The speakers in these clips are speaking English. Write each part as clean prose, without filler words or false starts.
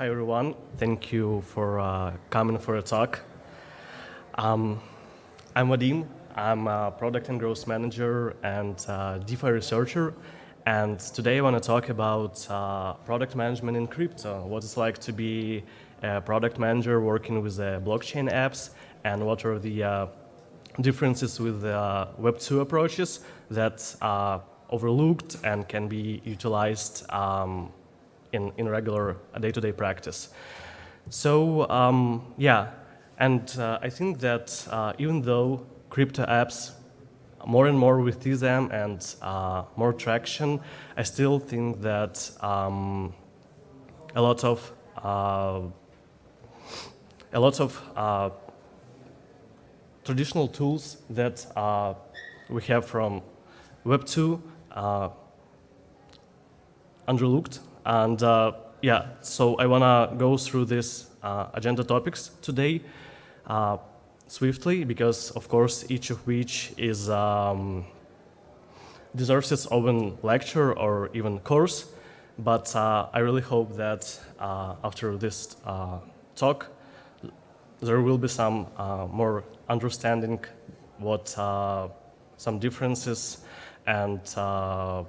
everyone. Thank you for coming for a talk. I'm Vadym. I'm a product and growth manager and DeFi researcher. And today I want to talk about product management in crypto, what it's like to be a product manager working with blockchain apps, and what are the differences with Web2 approaches that are overlooked and can be utilized in regular day-to-day practice. So I think that even though crypto apps more and more with them and more traction, I still think that a lot of traditional tools that we have from Web2 underlooked. And so I want to go through these agenda topics today swiftly, because of course each of which is deserves its own lecture or even course. But I really hope that after this talk, there will be some more understanding what some differences and so.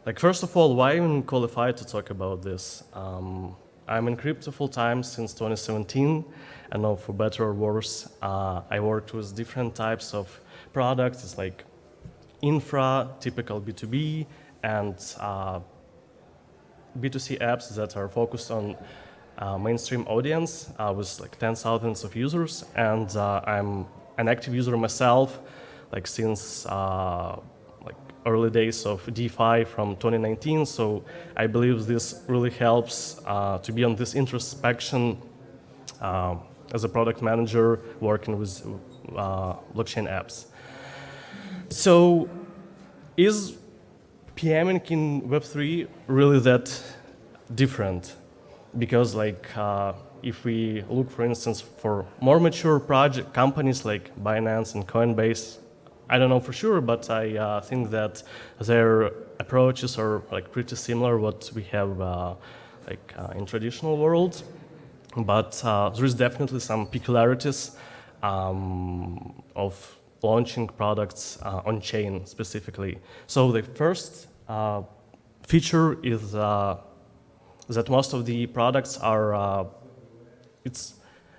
Like, first of all, why I'm qualified to talk about this? I'm in crypto full-time since 2017, and now for better or worse, I worked with different types of products. It's like infra, typical B2B, and B2C apps that are focused on mainstream audience with like tens of thousands of users. And I'm an active user myself, like since early days of DeFi from 2019, so I believe this really helps to be on this introspection as a product manager working with blockchain apps. So is PMing in Web3 really that different? Because if we look, for instance, for more mature project companies like Binance and Coinbase, I don't know for sure, but I think that their approaches are like pretty similar what we have in traditional world. But there is definitely some peculiarities of launching products on chain specifically. So the first feature is that most of the products are it's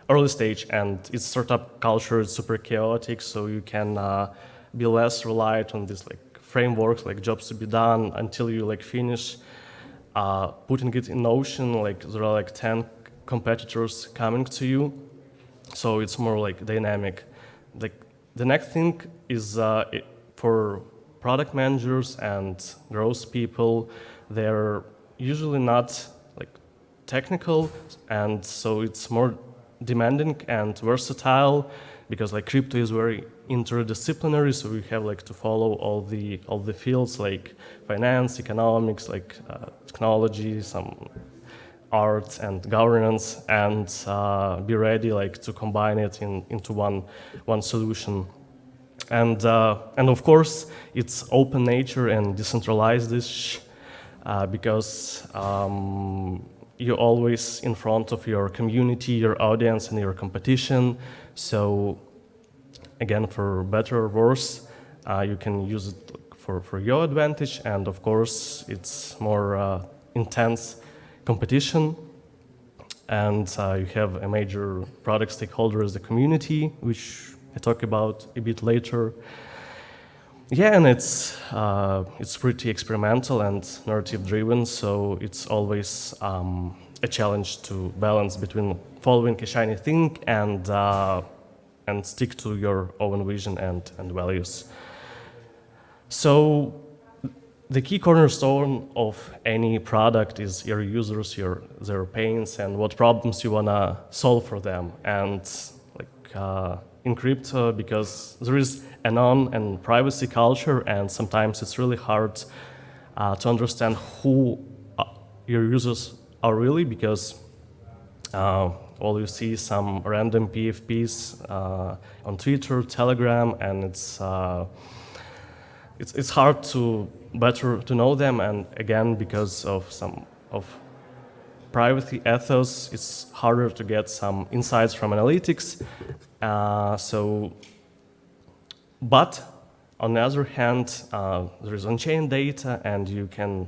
early stage, and its startup culture is super chaotic, so you can be less reliant on these frameworks like jobs to be done until you finish putting it in Notion. There are 10 competitors coming to you, so it's more dynamic. The next thing is for product managers and growth people, they're usually not technical, and so it's more demanding and versatile, because crypto is very interdisciplinary, so we have to follow all the fields like finance, economics, technology, some art and governance, and be ready to combine it into one solution. And of course it's open nature and decentralized-ish, because you're always in front of your community, your audience, and your competition. So again, for better or worse, you can use it for your advantage. And of course, it's more intense competition. And you have a major product stakeholder as the community, which I talk about a bit later. Yeah, and it's pretty experimental and narrative-driven, so it's always a challenge to balance between following a shiny thing and stick to your own vision and values. So the key cornerstone of any product is your users, their pains, and what problems you wanna solve for them. And in crypto, because there is a non and privacy culture, and sometimes it's really hard to understand who your users are really, because all you see some random PFPs on Twitter, Telegram, and it's hard to better to know them. And again, because of some of privacy ethos, it's harder to get some insights from analytics. But on the other hand, there is on-chain data, and you can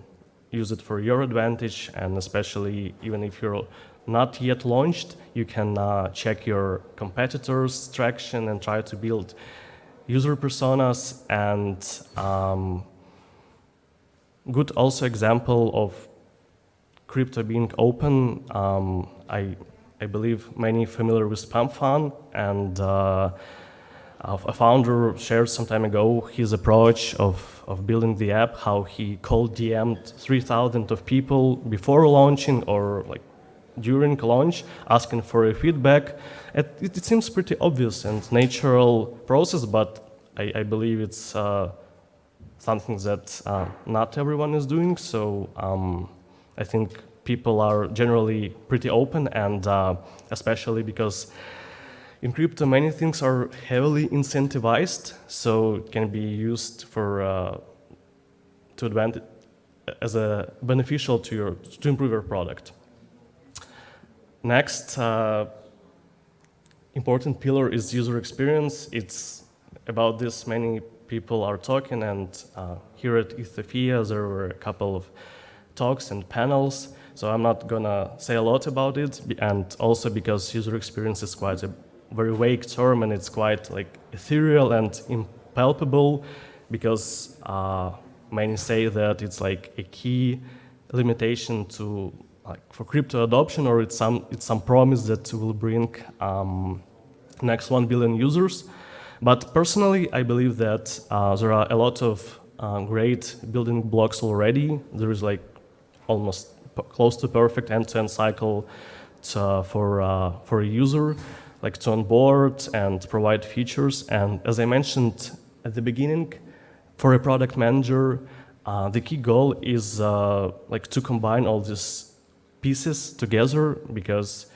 use it for your advantage, and especially even if you're not yet launched, you can check your competitors' traction and try to build user personas. And good also example of crypto being open. I believe many familiar with SpamFun, and a founder shared some time ago his approach of building the app, how he cold DM'd 3,000 of people before launching or like during launch, asking for a feedback. It seems pretty obvious and natural process, but I believe it's something that not everyone is doing. So I think people are generally pretty open, and especially because in crypto many things are heavily incentivized, so it can be used for to advantage as a beneficial to improve your product. Next important pillar is user experience. It's about this many people are talking, and here at ETHSofia there were a couple of talks and panels, so I'm not gonna say a lot about it, and also because user experience is quite a very vague term, and it's quite like ethereal and impalpable, because many say that it's like a key limitation to for crypto adoption, or it's some promise that will bring next 1 billion users. But personally, I believe that there are a lot of great building blocks already. There is like almost close to perfect end-to-end cycle for a user, like to onboard and provide features. And as I mentioned at the beginning, for a product manager, the key goal is like to combine all these pieces together, because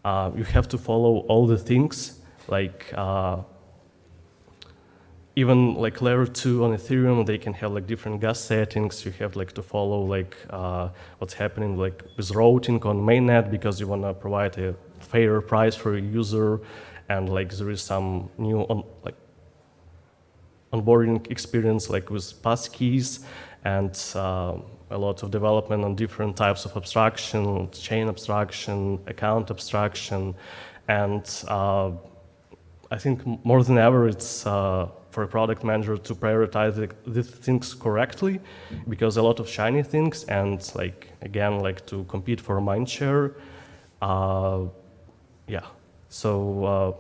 you have to follow all the things, like even like layer 2 on Ethereum, they can have like different gas settings. You have like to follow like what's happening like with routing on mainnet, because you want to provide a fair price for a user, and like there is some new onboarding experience like with passkeys, and a lot of development on different types of abstraction, chain abstraction, account abstraction, and I think more than ever it's for a product manager to prioritize these things correctly, because a lot of shiny things, and like again like to compete for mind share. Yeah, so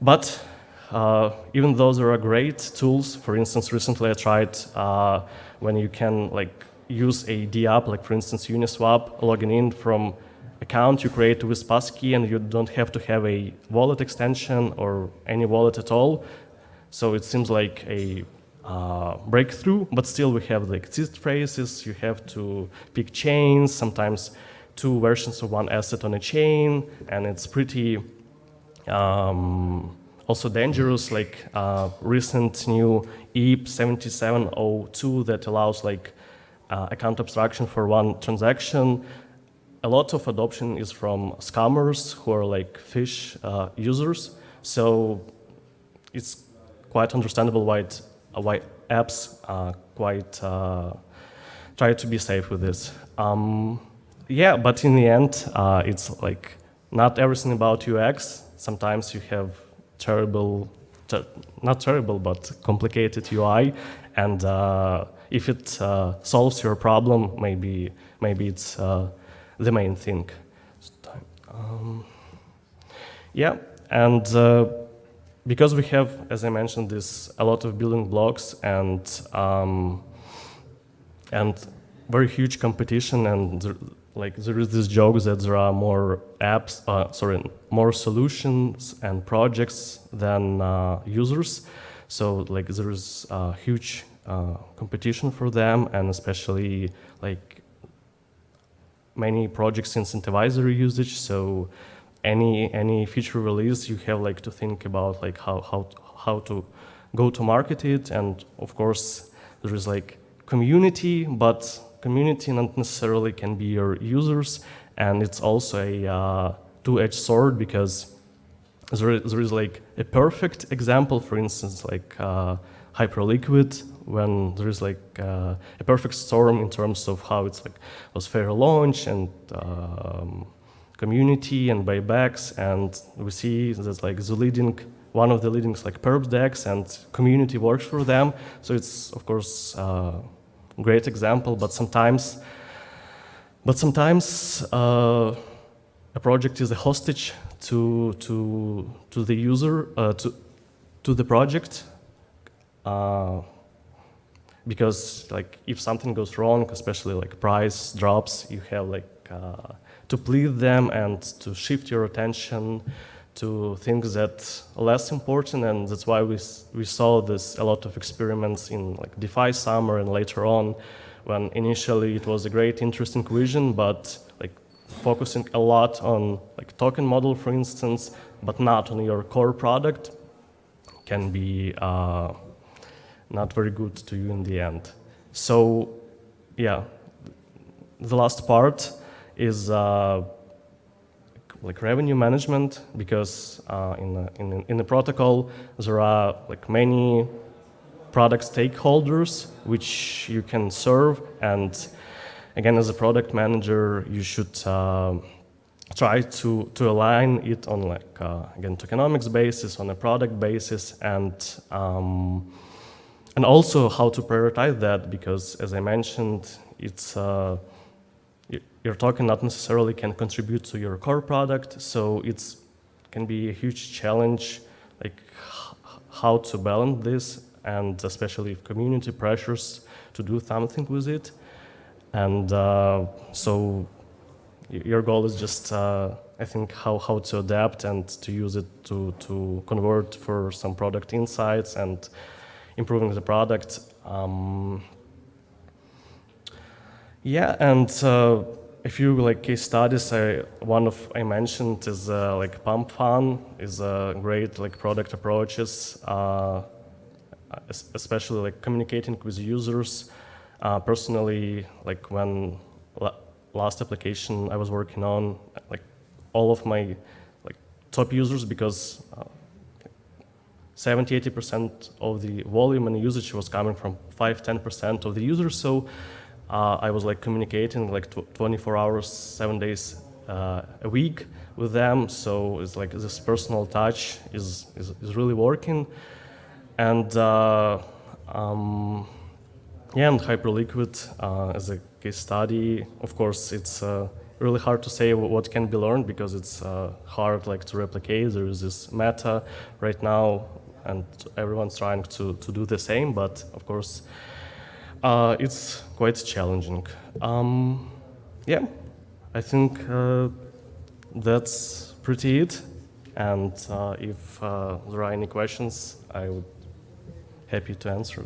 but even though there are great tools, for instance, recently I tried when you can like use a DApp, like for instance Uniswap, logging in from account you create with passkey, and you don't have to have a wallet extension or any wallet at all. So it seems like a breakthrough, but still we have like seed phrases, you have to pick chains, sometimes 2 versions of one asset on a chain, and it's pretty also dangerous, like recent new ETHSofia that allows like account abstraction for one transaction. A lot of adoption is from scammers who are like fish users, so it's quite understandable why apps quite try to be safe with this. Yeah, but in the end, it's like not everything about UX. Sometimes you have not terrible, but complicated UI, and if it solves your problem, maybe it's the main thing. Yeah, and because we have, as I mentioned, a lot of building blocks and very huge competition, and there is this joke that there are more apps, more solutions and projects than users. So like there is huge competition for them, and especially like many projects incentivize their usage. So any feature release, you have like to think about like how to go to market it, and of course there is like community, but community not necessarily can be your users, and it's also a two-edged sword because there is like a perfect example, for instance, like Hyperliquid, when there is like a perfect storm in terms of how it's like was fair launch and community and buybacks, and we see that like one of the leading like perp DEX and community works for them. So it's of course a great example, but sometimes a project is a hostage to the user, to the project, because like if something goes wrong, especially like price drops, you have like to plead them and to shift your attention to things that are less important, and that's why we saw a lot of experiments in like DeFi summer and later on, when initially it was a great interesting vision, but like focusing a lot on like token model, for instance, but not on your core product, can be not very good to you in the end. So yeah, the last part is like revenue management, because in the protocol there are like many product stakeholders which you can serve, and again, as a product manager, you should try to align it on like again tokenomics basis, on a product basis, and also how to prioritize that, because as I mentioned, it's your token not necessarily can contribute to your core product, so it can be a huge challenge, like how to balance this, and especially if community pressures to do something with it. And so your goal is just, I think, how to adapt and to use it to convert for some product insights and improving the product. Yeah, and a few like case studies. One I mentioned is like Pump Fun is a great like product approaches, especially like communicating with users. Personally, like when last application I was working on, like all of my like top users, because 70-80% of the volume and usage was coming from 5-10% of the users. So I was like communicating like 24 hours, 7 days a week with them. So it's like this personal touch is really working. And yeah, and Hyperliquid as a case study, of course, it's really hard to say what can be learned, because it's hard like to replicate. There is this meta right now, and everyone's trying to do the same, but of course, it's quite challenging. Yeah, I think that's pretty it. And if there are any questions, I would be happy to answer.